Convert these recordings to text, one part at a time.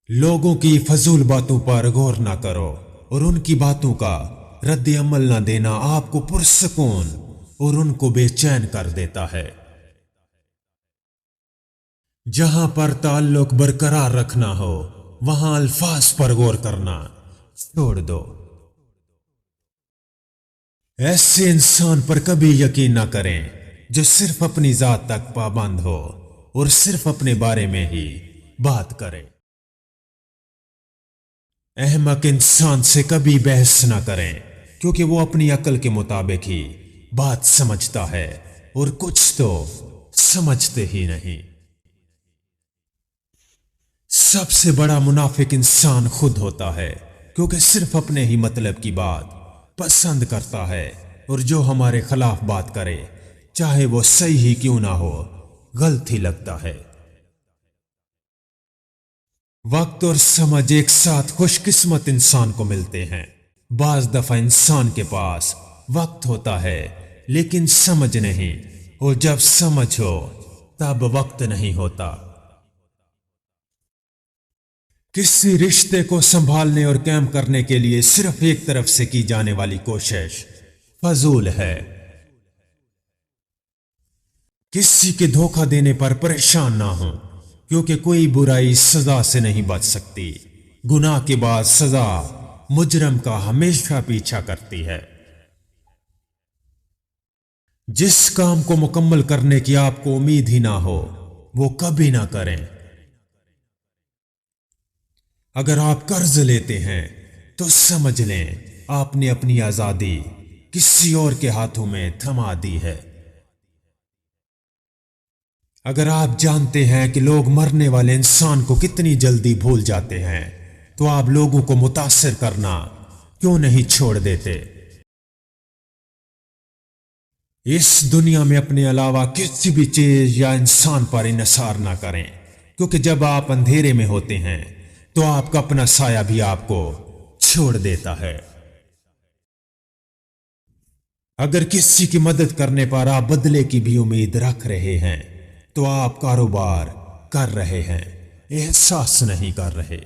لوگوں کی فضول باتوں پر غور نہ کرو اور ان کی باتوں کا رد عمل نہ دینا آپ کو پرسکون اور ان کو بے چین کر دیتا ہے۔ جہاں پر تعلق برقرار رکھنا ہو وہاں الفاظ پر غور کرنا چھوڑ دو۔ ایسے انسان پر کبھی یقین نہ کریں جو صرف اپنی ذات تک پابند ہو اور صرف اپنے بارے میں ہی بات کرے۔ احمق انسان سے کبھی بحث نہ کریں کیونکہ وہ اپنی عقل کے مطابق ہی بات سمجھتا ہے اور کچھ تو سمجھتے ہی نہیں۔ سب سے بڑا منافق انسان خود ہوتا ہے کیونکہ صرف اپنے ہی مطلب کی بات پسند کرتا ہے اور جو ہمارے خلاف بات کرے چاہے وہ صحیح ہی کیوں نہ ہو غلط ہی لگتا ہے۔ وقت اور سمجھ ایک ساتھ خوش قسمت انسان کو ملتے ہیں۔ بعض دفعہ انسان کے پاس وقت ہوتا ہے لیکن سمجھ نہیں، اور جب سمجھ ہو تب وقت نہیں ہوتا۔ کسی رشتے کو سنبھالنے اور قائم کرنے کے لیے صرف ایک طرف سے کی جانے والی کوشش فضول ہے۔ کسی کے دھوکہ دینے پر پریشان نہ ہوں کیونکہ کوئی برائی سزا سے نہیں بچ سکتی۔ گناہ کے بعد سزا مجرم کا ہمیشہ پیچھا کرتی ہے۔ جس کام کو مکمل کرنے کی آپ کو امید ہی نہ ہو وہ کبھی نہ کریں۔ اگر آپ قرض لیتے ہیں تو سمجھ لیں آپ نے اپنی آزادی کسی اور کے ہاتھوں میں تھما دی ہے۔ اگر آپ جانتے ہیں کہ لوگ مرنے والے انسان کو کتنی جلدی بھول جاتے ہیں تو آپ لوگوں کو متاثر کرنا کیوں نہیں چھوڑ دیتے؟ اس دنیا میں اپنے علاوہ کسی بھی چیز یا انسان پر انحصار نہ کریں کیونکہ جب آپ اندھیرے میں ہوتے ہیں تو آپ کا اپنا سایہ بھی آپ کو چھوڑ دیتا ہے۔ اگر کسی کی مدد کرنے پر آپ بدلے کی بھی امید رکھ رہے ہیں تو آپ کاروبار کر رہے ہیں، احساس نہیں کر رہے۔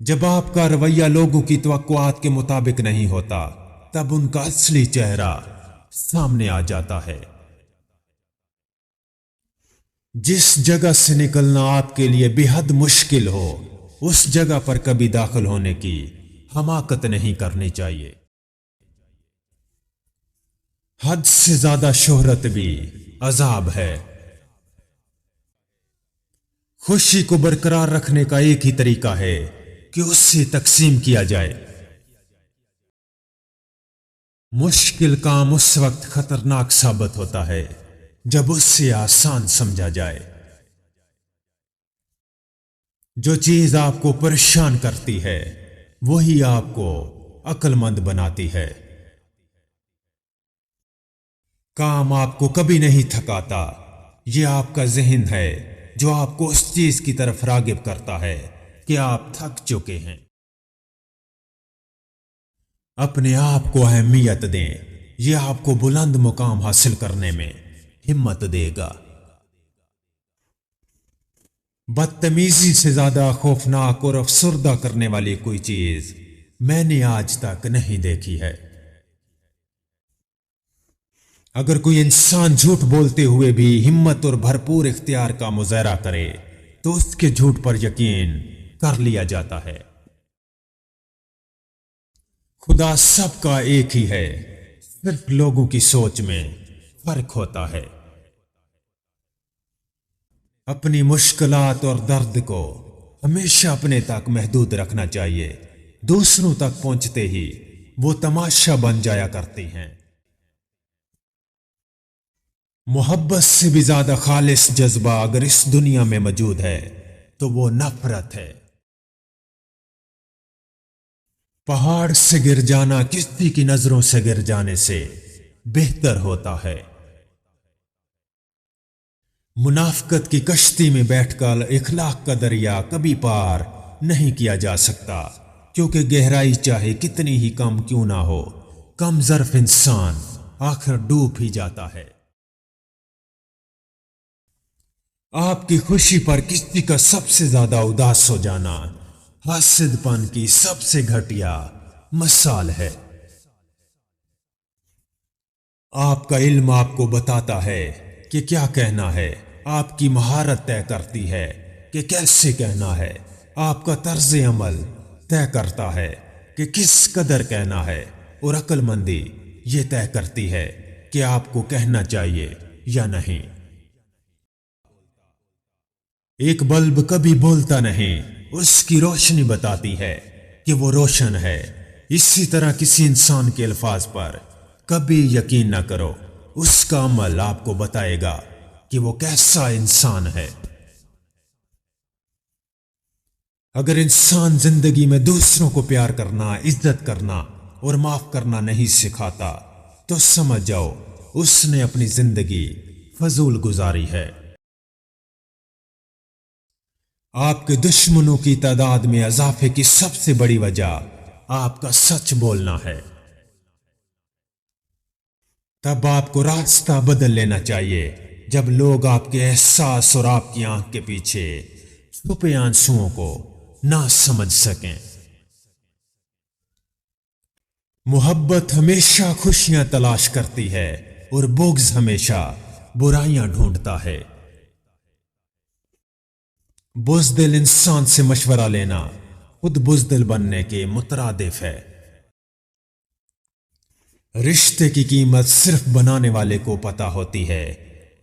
جب آپ کا رویہ لوگوں کی توقعات کے مطابق نہیں ہوتا تب ان کا اصلی چہرہ سامنے آ جاتا ہے۔ جس جگہ سے نکلنا آپ کے لیے بے حد مشکل ہو اس جگہ پر کبھی داخل ہونے کی حماقت نہیں کرنی چاہیے۔ حد سے زیادہ شہرت بھی عذاب ہے۔ خوشی کو برقرار رکھنے کا ایک ہی طریقہ ہے کہ اس سے تقسیم کیا جائے۔ مشکل کام اس وقت خطرناک ثابت ہوتا ہے جب اس سے آسان سمجھا جائے۔ جو چیز آپ کو پریشان کرتی ہے وہی آپ کو عقل مند بناتی ہے۔ کام آپ کو کبھی نہیں تھکاتا، یہ آپ کا ذہن ہے جو آپ کو اس چیز کی طرف راغب کرتا ہے کہ آپ تھک چکے ہیں۔ اپنے آپ کو اہمیت دیں، یہ آپ کو بلند مقام حاصل کرنے میں ہمت دے گا۔ بدتمیزی سے زیادہ خوفناک اور افسردہ کرنے والی کوئی چیز میں نے آج تک نہیں دیکھی ہے۔ اگر کوئی انسان جھوٹ بولتے ہوئے بھی ہمت اور بھرپور اختیار کا مظاہرہ کرے تو اس کے جھوٹ پر یقین کر لیا جاتا ہے۔ خدا سب کا ایک ہی ہے، صرف لوگوں کی سوچ میں فرق ہوتا ہے۔ اپنی مشکلات اور درد کو ہمیشہ اپنے تک محدود رکھنا چاہیے، دوسروں تک پہنچتے ہی وہ تماشا بن جایا کرتی ہیں۔ محبت سے بھی زیادہ خالص جذبہ اگر اس دنیا میں موجود ہے تو وہ نفرت ہے۔ پہاڑ سے گر جانا کشتی کی نظروں سے گر جانے سے بہتر ہوتا ہے۔ منافقت کی کشتی میں بیٹھ کر اخلاق کا دریا کبھی پار نہیں کیا جا سکتا کیونکہ گہرائی چاہے کتنی ہی کم کیوں نہ ہو، کم ظرف انسان آخر ڈوب ہی جاتا ہے۔ آپ کی خوشی پر کسی کا سب سے زیادہ اداس ہو جانا حاسد پن کی سب سے گھٹیا مثال ہے۔ آپ کا علم آپ کو بتاتا ہے کہ کیا کہنا ہے، آپ کی مہارت طے کرتی ہے کہ کیسے کہنا ہے، آپ کا طرز عمل طے کرتا ہے کہ کس قدر کہنا ہے، اور عقل مندی یہ طے کرتی ہے کہ آپ کو کہنا چاہیے یا نہیں۔ ایک بلب کبھی بولتا نہیں، اس کی روشنی بتاتی ہے کہ وہ روشن ہے۔ اسی طرح کسی انسان کے الفاظ پر کبھی یقین نہ کرو، اس کا عمل آپ کو بتائے گا کہ وہ کیسا انسان ہے۔ اگر انسان زندگی میں دوسروں کو پیار کرنا، عزت کرنا اور معاف کرنا نہیں سکھاتا تو سمجھ جاؤ اس نے اپنی زندگی فضول گزاری ہے۔ آپ کے دشمنوں کی تعداد میں اضافے کی سب سے بڑی وجہ آپ کا سچ بولنا ہے۔ تب آپ کو راستہ بدل لینا چاہیے جب لوگ آپ کے احساس اور آپ کی آنکھ کے پیچھے چھپے آنسوؤں کو نہ سمجھ سکیں۔ محبت ہمیشہ خوشیاں تلاش کرتی ہے اور بغض ہمیشہ برائیاں ڈھونڈتا ہے۔ بزدل انسان سے مشورہ لینا خود بزدل بننے کے مترادف ہے۔ رشتے کی قیمت صرف بنانے والے کو پتہ ہوتی ہے،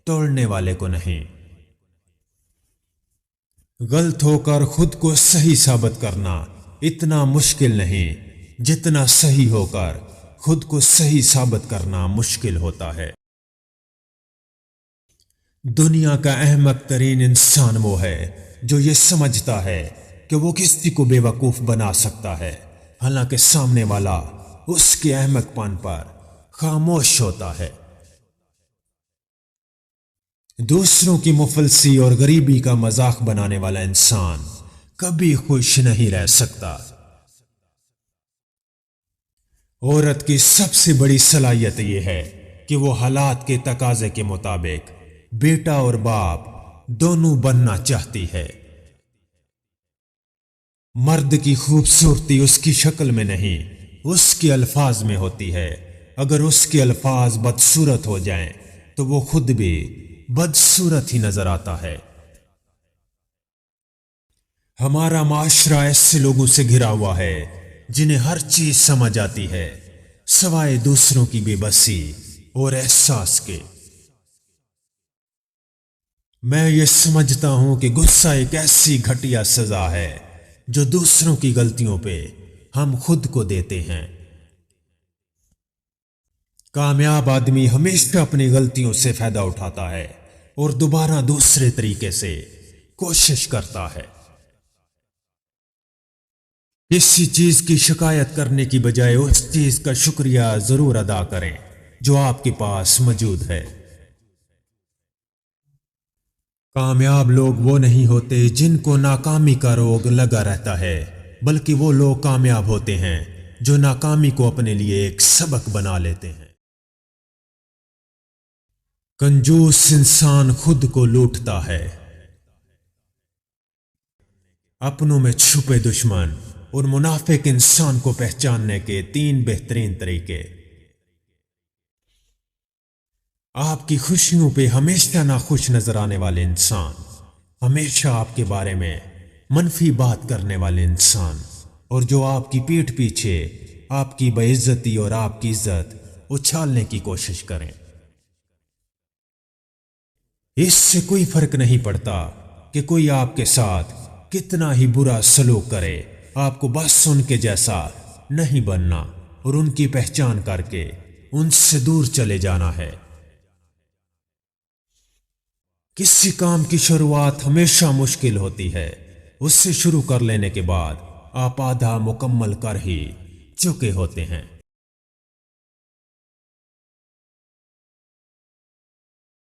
توڑنے والے کو نہیں۔ غلط ہو کر خود کو صحیح ثابت کرنا اتنا مشکل نہیں جتنا صحیح ہو کر خود کو صحیح ثابت کرنا مشکل ہوتا ہے۔ دنیا کا احمق ترین انسان وہ ہے جو یہ سمجھتا ہے کہ وہ کسی کو بے وقوف بنا سکتا ہے، حالانکہ سامنے والا اس کے احمق پن پر خاموش ہوتا ہے۔ دوسروں کی مفلسی اور غریبی کا مذاق بنانے والا انسان کبھی خوش نہیں رہ سکتا۔ عورت کی سب سے بڑی صلاحیت یہ ہے کہ وہ حالات کے تقاضے کے مطابق بیٹا اور باپ دونوں بننا چاہتی ہے۔ مرد کی خوبصورتی اس کی شکل میں نہیں، اس کے الفاظ میں ہوتی ہے۔ اگر اس کے الفاظ بدصورت ہو جائیں تو وہ خود بھی بدصورت ہی نظر آتا ہے۔ ہمارا معاشرہ ایسے لوگوں سے گھرا ہوا ہے جنہیں ہر چیز سمجھ آتی ہے سوائے دوسروں کی بے بسی اور احساس کے۔ میں یہ سمجھتا ہوں کہ غصہ ایک ایسی گھٹیا سزا ہے جو دوسروں کی غلطیوں پہ ہم خود کو دیتے ہیں۔ کامیاب آدمی ہمیشہ اپنی غلطیوں سے فائدہ اٹھاتا ہے اور دوبارہ دوسرے طریقے سے کوشش کرتا ہے۔ کسی چیز کی شکایت کرنے کی بجائے اس چیز کا شکریہ ضرور ادا کریں جو آپ کے پاس موجود ہے۔ کامیاب لوگ وہ نہیں ہوتے جن کو ناکامی کا روگ لگا رہتا ہے، بلکہ وہ لوگ کامیاب ہوتے ہیں جو ناکامی کو اپنے لیے ایک سبق بنا لیتے ہیں۔ کنجوس انسان خود کو لوٹتا ہے۔ اپنوں میں چھپے دشمن اور منافق انسان کو پہچاننے کے 3 بہترین طریقے۔ آپ کی خوشیوں پہ ہمیشہ ناخوش نظر آنے والے انسان، ہمیشہ آپ کے بارے میں منفی بات کرنے والے انسان، اور جو آپ کی پیٹھ پیچھے آپ کی بے عزتی اور آپ کی عزت اچھالنے کی کوشش کریں۔ اس سے کوئی فرق نہیں پڑتا کہ کوئی آپ کے ساتھ کتنا ہی برا سلوک کرے، آپ کو بس ان کے جیسا نہیں بننا اور ان کی پہچان کر کے ان سے دور چلے جانا ہے۔ کسی کام کی شروعات ہمیشہ مشکل ہوتی ہے، اس سے شروع کر لینے کے بعد آپ آدھا مکمل کر ہی چکے ہوتے ہیں۔